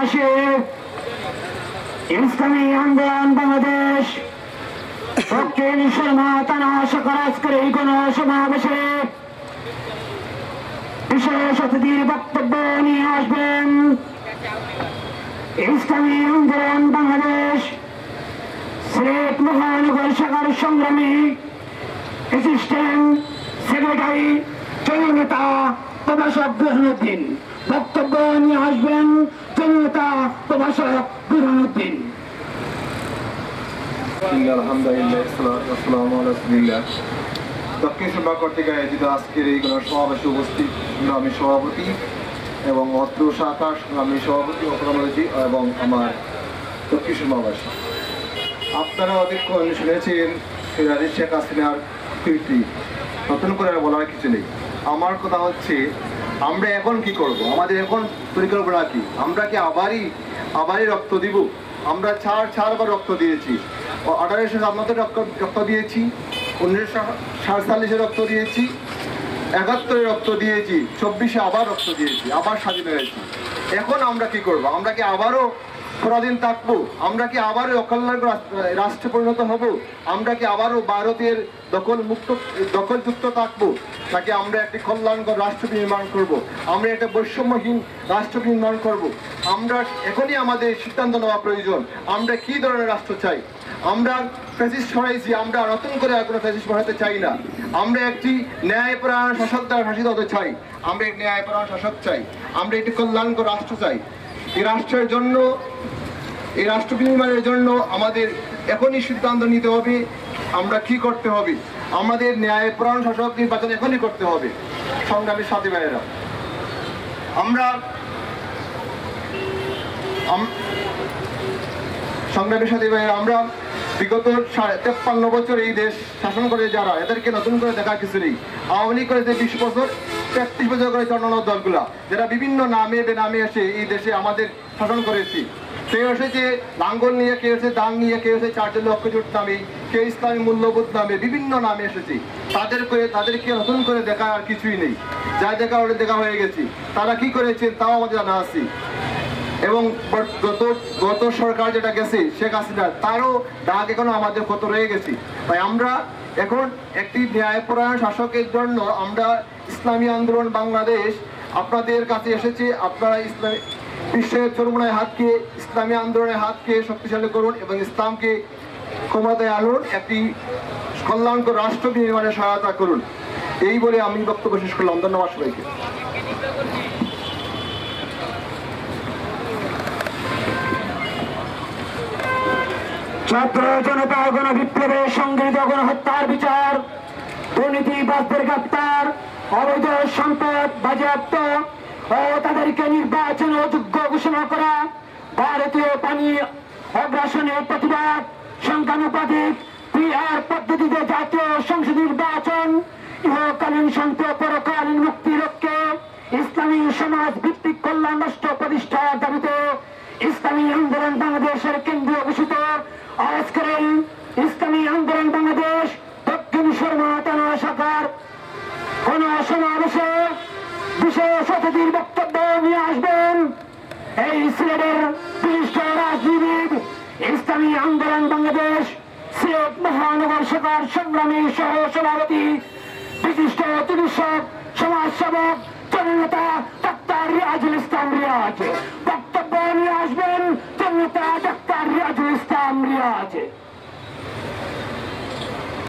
সমাবেশে ইসলামী আন্দোলন বাংলাদেশ দক্ষিণ শর্মা থানা শাখার আজকের এই গণসমাবেশে বিশেষ অতিথির বক্তব্য নিয়ে আসবেন ইসলামী আন্দোলন বাংলাদেশ সিলেট মহানগর শাখার সংগ্রামী অ্যাসিস্ট্যান্ট সেক্রেটারি জননেতা প্রভাষক বুরহানুদ্দিন। বক্তব্য নিয়ে আসবেন জননেতা প্রভাষক বুরহানুদ্দিন। দক্ষিণ শর্মা কর্তৃক আয়োজিত আজকের এই গণসমাবেশে উপস্থিত আমি সভাপতি এবং অত্র শাখার আমি সভাপতি অপরামজি এবং আমার দক্ষিণ শর্মাবাসী। আপনারা অনেকক্ষণ শুনেছেন শেখ হাসিনার কীর্তি, নতুন করে বলার কিছু নেই। আমার কথা হচ্ছে আমরা এখন কি করব, আমাদের এখন পরিকল্পনা কি? আমরা কি আবারই রক্ত দিব? আমরা চারবার রক্ত দিয়েছি। 1857 রক্ত দিয়েছি, 1947 রক্ত দিয়েছি, 71 রক্ত দিয়েছি, 24 আবার রক্ত দিয়েছি, আবার স্বাধীন হয়েছি। এখন আমরা কি করব? আমরা কি আবারও পরাধীন থাকবো? আমরা কি আবারও অকল্যাণ রাষ্ট্রে পরিণত হব? আমরা কি আবারও ভারতের দখলযুক্ত থাকবো? নাকি আমরা একটি কল্যাণকর রাষ্ট্র নির্মাণ করব? আমরা একটা বৈষম্যহীন রাষ্ট্র নির্মাণ করব? আমরা এখনই আমাদের সিদ্ধান্ত নেওয়া প্রয়োজন। আমরা কি ধরনের রাষ্ট্র চাই? আমরা ফ্যাসিস্ট সরাইছি, আমরা নতুন করে আর কোনো ফ্যাসিস্ট সরাতে চাই না। আমরা একটি ন্যায়পরায়ণ শাসক দ্বারা শাসিত হতে চাই। আমরা একটি ন্যায়পরায়ণ শাসক চাই। আমরা একটি কল্যাণকর রাষ্ট্র চাই। এই রাষ্ট্রের জন্য, এই রাষ্ট্র নির্মাণের জন্য আমাদের এখনই সিদ্ধান্ত নিতে হবে আমরা কি করতে হবে। আমাদের ন্যায়পরায়ণ শাসক নির্বাচন এখনই করতে হবে। সংগ্রামী সাথী ভাইয়েরা, আমরা বিগত 53 বছর এই দেশ শাসন করে যারা, এদেরকে নতুন করে দেখা কিছু নেই। আওয়ামী লীগ করেছে 20 বছর, 33 বছর করে চন্দ্রনাথ দলগুলা, যারা বিভিন্ন নামে বেনামে এসে এই দেশে আমাদের শাসন করেছি। কেউ এসেছে লাঙ্গল নিয়ে, কেউ এসেছে দাং নিয়ে, কেউ এসেছে 4 লক্ষ জোট নামে, কেউ ইসলামী মূল্যবোধ নামে, বিভিন্ন নামে এসেছে। তাদেরকে নতুন করে দেখা আর কিছুই নেই। যা দেখা ওটা দেখা হয়ে গেছে। তারা কি করেছে তাও আমাদের জানা আছে। এবং গত সরকার যেটা গেছে শেখ হাসিনা, তারও দাগ এখনো আমাদের কত রয়ে গেছে। তাই আমরা এখন একটি ন্যায়পরায়ণ শাসকের জন্য আমরা ইসলামী আন্দোলন বাংলাদেশ আপনাদের কাছে এসেছে। আপনারা বিশ্বের চরমোনায় হাতকে, ইসলামী আন্দোলনের হাতকে শক্তিশালী করুন এবং ইসলামকে ক্ষমতায় আনুন, একটি কল্যাণকর রাষ্ট্র নির্মাণে সহায়তা করুন। এই বলে আমি বক্তব্য শেষ করলাম। ধন্যবাদ সবাইকে। ছাত্র জনতা গণবিপ্লবে সংগৃহীত গণহত্যার বিচার, দুর্নীতিবাজদের গ্রেপ্তার, অবৈধ সম্পদ বাজেয়াপ্ত ও তাদেরকে নির্বাচন অযোগ্য ঘোষণা করা, ভারতীয় পানি অগ্রাসনের প্রতিবাদ, সংখ্যানুপাতিক পিআর পদ্ধতিতে জাতীয় সংসদ নির্বাচন, ইহকালীন শান্তি পরকালীন মুক্তি লক্ষ্যে ইসলামী সমাজ ভিত্তিক কল্যাণ রাষ্ট্র প্রতিষ্ঠার দাবিতে ইসলামী আন্দোলন বাংলাদেশের কেন্দ্রীয় ঘোষিত আজকের এই ইসলামী আন্দোলন বাংলাদেশ দক্ষিণ শর্মা থানা শাখার গণসমাবেশে বিশেষ অতিথির বক্তব্য নিয়ে আসবেন এই সিলেটের বিশিষ্ট রাজনীতিবিদ, ইসলামী আন্দোলন বাংলাদেশ সিলেট মহানগর শাখার সংগ্রামী সহ সভাপতি, বিশিষ্ট চিকিৎসক, সমাজসেবক, জননেতা ডাক্তার রিয়াজুল ইসলাম রিয়াজ। বক্তব্য নিয়ে আসবেন জননেতা ডাক্তার রিয়াজুল ইসলাম রিয়াজ।